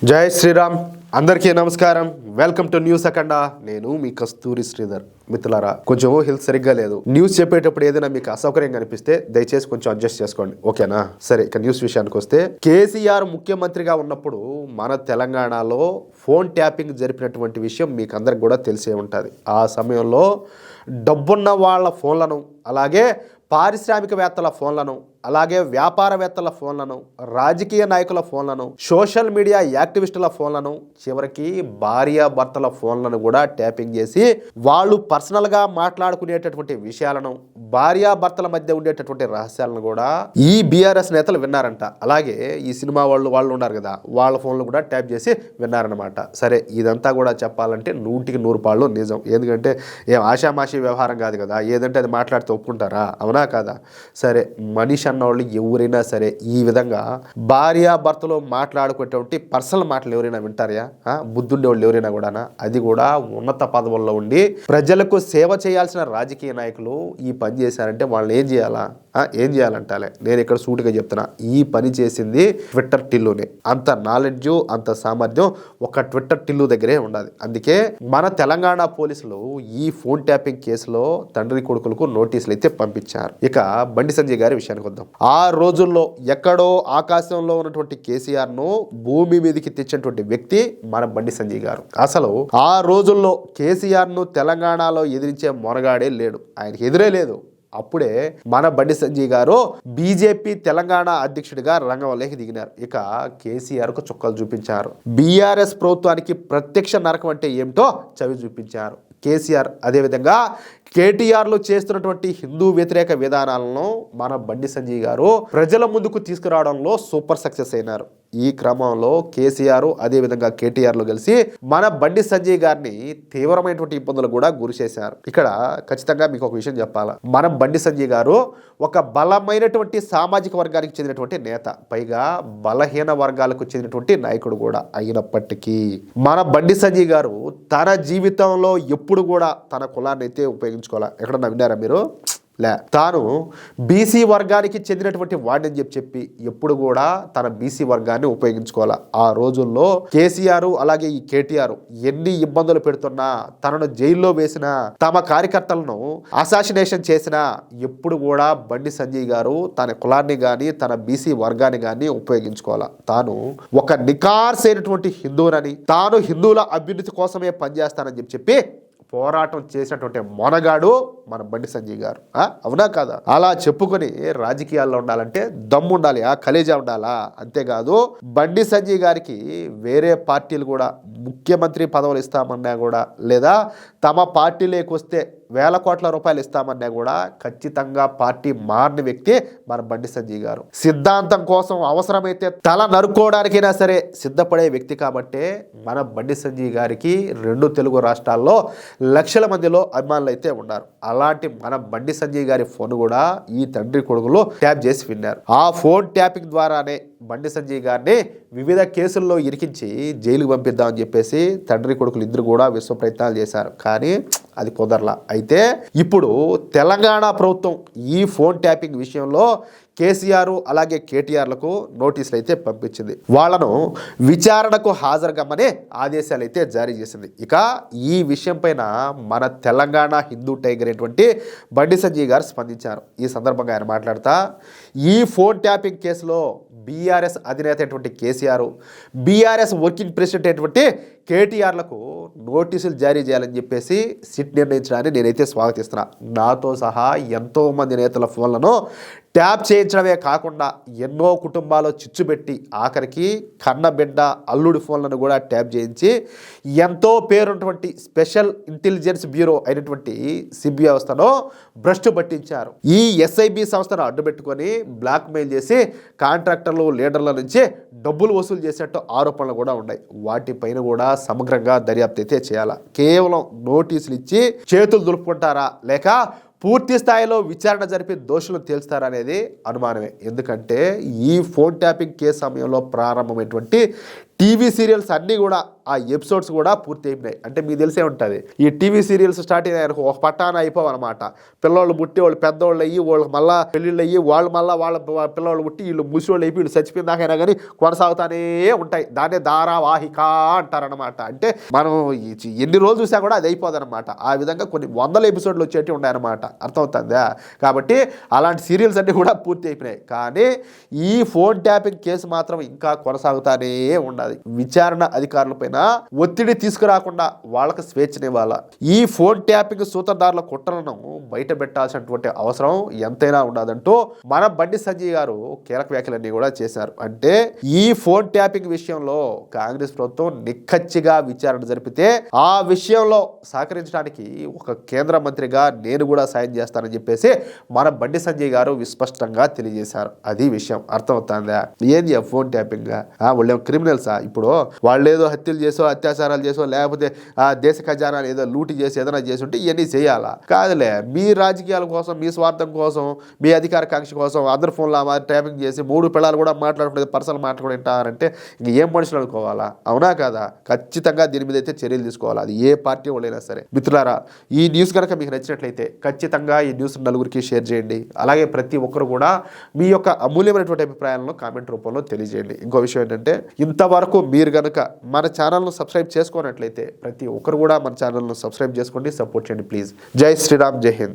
జై శ్రీరామ్. అందరికీ నమస్కారం. వెల్కమ్ టు న్యూస్ అఖండ. నేను మీ కస్తూరి శ్రీధర్. మిత్రులారా, కొంచెం హెల్త్ సరిగ్గా లేదు. న్యూస్ చెప్పేటప్పుడు ఏదైనా మీకు అసౌకర్యంగా అనిపిస్తే దయచేసి కొంచెం అడ్జస్ట్ చేసుకోండి, ఓకేనా? సరే, ఇక న్యూస్ విషయానికి వస్తే, కేసీఆర్ ముఖ్యమంత్రిగా ఉన్నప్పుడు మన తెలంగాణలో ఫోన్ ట్యాపింగ్ జరిపినటువంటి విషయం మీకు అందరికి కూడా తెలిసే ఉంటుంది. ఆ సమయంలో డబ్బున్న వాళ్ళ ఫోన్లను, అలాగే పారిశ్రామికవేత్తల ఫోన్లను, అలాగే వ్యాపారవేత్తల ఫోన్లను, రాజకీయ నాయకుల ఫోన్లను, సోషల్ మీడియా యాక్టివిస్టుల ఫోన్లను, చివరికి భార్యాభర్తల ఫోన్లను కూడా ట్యాపింగ్ చేసి వాళ్ళు పర్సనల్గా మాట్లాడుకునేటటువంటి విషయాలను, భార్యాభర్తల మధ్య ఉండేటటువంటి రహస్యాలను కూడా ఈ బీఆర్ఎస్ నేతలు విన్నారంట. అలాగే ఈ సినిమా వాళ్ళు ఉన్నారు కదా, వాళ్ళ ఫోన్లు కూడా ట్యాప్ చేసి విన్నారనమాట. సరే, ఇదంతా కూడా చెప్పాలంటే 100% పాళ్ళు నిజం. ఎందుకంటే ఏం ఆషామాషి వ్యవహారం కాదు కదా, ఏదంటే అది మాట్లాడితే ఒప్పుకుంటారా? అవునా కాదా? సరే, మనిషి అన్నవాళ్ళు ఎవరైనా సరే ఈ విధంగా భార్యాభర్తలు మాట్లాడుకునేటువంటి పర్సనల్ మాటలు ఎవరైనా వింటారా? బుద్ధుండే వాళ్ళు ఎవరైనా కూడానా? అది కూడా ఉన్నత పదవుల్లో ఉండి ప్రజలకు సేవ చేయాల్సిన రాజకీయ నాయకులు ఈ పని చేశారంటే వాళ్ళని ఏం చేయాలా? ఏం చేయాలంటాలే. నేను ఇక్కడ సూటిగా చెప్తున్నా, ఈ పని చేసింది ట్విట్టర్ టిల్లునే. అంత నాలెడ్జ్, అంత సామర్థ్యం ఒక ట్విట్టర్ టిల్లు దగ్గరే ఉండాలి. అందుకే మన తెలంగాణ పోలీసులు ఈ ఫోన్ ట్యాపింగ్ కేసులో తండ్రి కొడుకులకు నోటీసులు అయితే పంపించారు. ఇక బండి సంజయ్ గారి విషయానికి వద్దాం. ఆ రోజుల్లో ఎక్కడో ఆకాశంలో ఉన్నటువంటి కేసీఆర్ ను భూమి మీదకి తెచ్చినటువంటి వ్యక్తి మన బండి సంజయ్ గారు. అసలు ఆ రోజుల్లో కేసీఆర్ ను తెలంగాణలో ఎదిరించే మొనగాడే లేడు, ఆయనకి ఎదురే లేదు. అప్పుడే మన బండి సంజయ్ గారు బీజేపీ తెలంగాణ అధ్యక్షుడిగా రంగంలోకి దిగినారు. ఇక కేసీఆర్ కు చుక్కలు చూపించారు. బీఆర్ఎస్ ప్రభుత్వానికి ప్రత్యక్ష నరకం అంటే ఏమిటో చవి చూపించారు కేసీఆర్. అదేవిధంగా కేటీఆర్లు చేస్తున్నటువంటి హిందూ వ్యతిరేక విధానాలను మన బండి సంజయ్ గారు ప్రజల ముందుకు తీసుకురావడంలో సూపర్ సక్సెస్ అయినారు. ఈ క్రమంలో కేసీఆర్ అదేవిధంగా కేటీఆర్లు కలిసి మన బండి సంజయ్ గారిని తీవ్రమైనటువంటి ఇబ్బందులు కూడా గురి చేశారు. ఇక్కడ ఖచ్చితంగా మీకు ఒక విషయం చెప్పాలా, మన బండి సంజయ్ గారు ఒక బలమైనటువంటి సామాజిక వర్గానికి చెందినటువంటి నేత, పైగా బలహీన వర్గాలకు చెందినటువంటి నాయకుడు కూడా అయినప్పటికీ మన బండి సంజయ్ గారు తన జీవితంలో ఎప్పుడు కూడా తన కులాన్ని అయితే ఉపయోగించుకోవాలా. ఎక్కడన్నా విన్నారా మీరు? తాను బీసీ వర్గానికి చెందినటువంటి వాడిని చెప్పి ఎప్పుడు కూడా తన బీసీ వర్గాన్ని ఉపయోగించుకోవాలా. ఆ రోజుల్లో కేసీఆర్ అలాగే ఈ కేటీఆర్ ఎన్ని ఇబ్బందులు పెడుతున్నా, తనను జైల్లో వేసినా, తమ కార్యకర్తలను అసాసినేషన్ చేసినా ఎప్పుడు కూడా బండి సంజయ్ గారు తన కులాన్ని కానీ తన బీసీ వర్గాన్ని కానీ ఉపయోగించుకోవాలా. తాను ఒక నికార్స్ అయినటువంటి హిందువునని, తాను హిందువుల అభ్యున్నతి కోసమే పనిచేస్తానని చెప్పి పోరాటం చేసినటువంటి మొనగాడు మన బండి సంజయ్ గారు. అవునా కాదా? అలా చెప్పుకొని రాజకీయాల్లో ఉండాలంటే దమ్ము ఉండాలి, కలేజా ఉండాలా. అంతేకాదు బండి సంజయ్ గారికి వేరే పార్టీలు కూడా ముఖ్యమంత్రి పదవులు ఇస్తామన్నా కూడా, లేదా తమ పార్టీలోకి వస్తే వేల కోట్ల రూపాయలు ఇస్తామన్నా కూడా ఖచ్చితంగా పార్టీ మారిన వ్యక్తి మన బండి సంజయ్ గారు. సిద్ధాంతం కోసం అవసరమైతే తల నరుక్కోవడానికైనా సరే సిద్ధపడే వ్యక్తి కాబట్టే మన బండి సంజయ్ గారికి 2 తెలుగు రాష్ట్రాల్లో లక్షల మందిలో అభిమానులు అయితే ఉన్నారు. అలాంటి మన బండి సంజయ్ గారి ఫోన్ కూడా ఈ తండ్రి కొడుకులు ట్యాప్ చేసి విన్నారు. ఆ ఫోన్ ట్యాపింగ్ ద్వారానే బండి సంజయ్ గారిని వివిధ కేసుల్లో ఇరికించి జైలుకు పంపిద్దామని చెప్పేసి తండ్రి కొడుకులు ఇద్దరు కూడా విశ్వ ప్రయత్నాలు చేశారు. కానీ అది కుదరలా. అయితే ఇప్పుడు తెలంగాణ ప్రభుత్వం ఈ ఫోన్ ట్యాపింగ్ విషయంలో కేసీఆర్ అలాగే కేటీఆర్లకు నోటీసులు అయితే పంపించింది. వాళ్లను విచారణకు హాజరుగమ్మనే ఆదేశాలు అయితే జారీ చేసింది. ఇక ఈ విషయం పైన మన తెలంగాణ హిందూ టైగర్ అయినటువంటి బండి సంజయ్ గారు స్పందించారు. ఈ సందర్భంగా ఆయన మాట్లాడుతా, ఈ ఫోన్ ట్యాపింగ్ కేసులో బీఆర్ఎస్ అధినేత అయినటువంటి కేసీఆర్, బీఆర్ఎస్ వర్కింగ్ ప్రెసిడెంట్ అయినటువంటి కేటీఆర్లకు నోటీసులు జారీ చేయాలని చెప్పేసి సిట్ నిర్ణయించడాన్ని నేనైతే స్వాగతిస్తున్నా. నాతో సహా ఎంతోమంది నేతల ఫోన్లను ట్యాప్ చేయించడమే కాకుండా ఎన్నో కుటుంబాలు చిచ్చుపెట్టి ఆఖరికి కన్నబిడ్డ అల్లుడి ఫోన్లను కూడా ట్యాప్ చేయించి ఎంతో పేరున్నటువంటి స్పెషల్ ఇంటెలిజెన్స్ బ్యూరో అయినటువంటి సిబిఐ వ్యవస్థను భ్రష్టు పట్టించారు. ఈ ఎస్ఐబి సంస్థను అడ్డుపెట్టుకొని బ్లాక్మెయిల్ చేసి కాంట్రాక్టర్లు, లీడర్ల నుంచి డబ్బులు వసూలు చేసినట్టు ఆరోపణలు కూడా ఉన్నాయి. వాటిపైన కూడా సమగ్రంగా దర్యాప్తు అయితే చేయాలా. కేవలం నోటీసులు ఇచ్చి చేతులు దులుపుకుంటారా, లేక పూర్తి స్థాయిలో విచారణ జరిపి దోషులు తేల్స్తారనేది అనుమానమే. ఎందుకంటే ఈ ఫోన్ ట్యాపింగ్ కేసు సమయంలో ప్రారంభమైనటువంటి టీవీ సీరియల్స్ అన్నీ కూడా ఆ ఎపిసోడ్స్ కూడా పూర్తి అయిపోయినాయి. అంటే మీకు తెలిసే ఉంటుంది, ఈ టీవీ సీరియల్స్ స్టార్ట్ అయినాయి ఒక పట్టాన అయిపోవన్నమాట. పిల్లలు పుట్టి వాళ్ళు పెద్దవాళ్ళు అయ్యి వాళ్ళకి మళ్ళీ పెళ్ళిళ్ళు అయ్యి వాళ్ళు మళ్ళీ వాళ్ళ పిల్లవాళ్ళు పుట్టి వీళ్ళు ముసలోళ్ళు అయిపోయి వీళ్ళు చచ్చిపోయిన దాకైనా కానీ కొనసాగుతానే ఉంటాయి. దాన్నే ధారావాహిక అంటారనమాట. అంటే మనం ఎన్ని రోజులు చూసా కూడా అది అయిపోదన్నమాట. ఆ విధంగా కొన్ని వందల ఎపిసోడ్లు వచ్చేవి ఉన్నాయన్నమాట. అర్థమవుతుందా? కాబట్టి అలాంటి సీరియల్స్ అన్నీ కూడా పూర్తి అయిపోయినాయి. కానీ ఈ ఫోన్ ట్యాపింగ్ కేసు మాత్రం ఇంకా కొనసాగుతానే ఉండాలి. విచారణ అధికారులపైన ఒత్తిడి తీసుకురాకుండా వాళ్ళకి స్వేచ్ఛనివ్వాలా. ఈ ఫోన్ ట్యాపింగ్ సూత్రధారుల కుట్రలను బయట పెట్టాల్సినటువంటి అవసరం ఎంతైనా ఉండదంటూ మన బండి సంజయ్ గారు కీలక వ్యాఖ్యలన్నీ కూడా చేశారు. అంటే ఈ ఫోన్ ట్యాపింగ్ విషయంలో కాంగ్రెస్ ప్రభుత్వం నిక్కచ్చిగా విచారణ జరిపితే ఆ విషయంలో సహకరించడానికి ఒక కేంద్ర మంత్రిగా నేను కూడా సాయం చేస్తానని చెప్పేసి మన బండి సంజయ్ గారు విస్పష్టంగా తెలియజేశారు. అది విషయం. అర్థమవుతుందా? ఏంది ఆ ఫోన్ ట్యాపింగ్? వాళ్ళు క్రిమినల్సా? ఇప్పుడు వాళ్ళు ఏదో హత్యలు చేసో అత్యాచారాలు చేసో లేకపోతే ఆ దేశ ఖజానాలు ఏదో లూటి చేసి ఏదైనా చేసి ఉంటే ఇవన్నీ చేయాలా? కాదులే, మీ రాజకీయాల కోసం, మీ స్వార్థం కోసం, మీ అధికార కాంక్ష కోసం అందరు ఫోన్లో ట్యాపింగ్ చేసి 3 పిల్లలు కూడా మాట్లాడుకునేది పర్సనల్ మాట్లాడుకుంటారంటే ఇంక ఏం మనుషులు అనుకోవాలా? అవునా కాదా? ఖచ్చితంగా దీని మీద అయితే చర్యలు తీసుకోవాలి. అది ఏ పార్టీ వాళ్ళైనా సరే. మిత్రులారా, ఈ న్యూస్ కనుక మీకు నచ్చినట్లయితే ఖచ్చితంగా ఈ న్యూస్ నలుగురికి షేర్ చేయండి. అలాగే ప్రతి ఒక్కరు కూడా మీ యొక్క అమూల్యమైనటువంటి అభిప్రాయాలను కామెంట్ రూపంలో తెలియజేయండి. ఇంకో విషయం ఏంటంటే, ఇంతవరకు మీరు కనుక మన ఛానల్ను సబ్స్క్రైబ్ చేసుకున్నట్లయితే ప్రతి ఒక్కరు కూడా మన ఛానల్ను సబ్స్క్రైబ్ చేసుకోండి, సపోర్ట్ చేయండి ప్లీజ్. జై శ్రీరామ్, జై హింద్.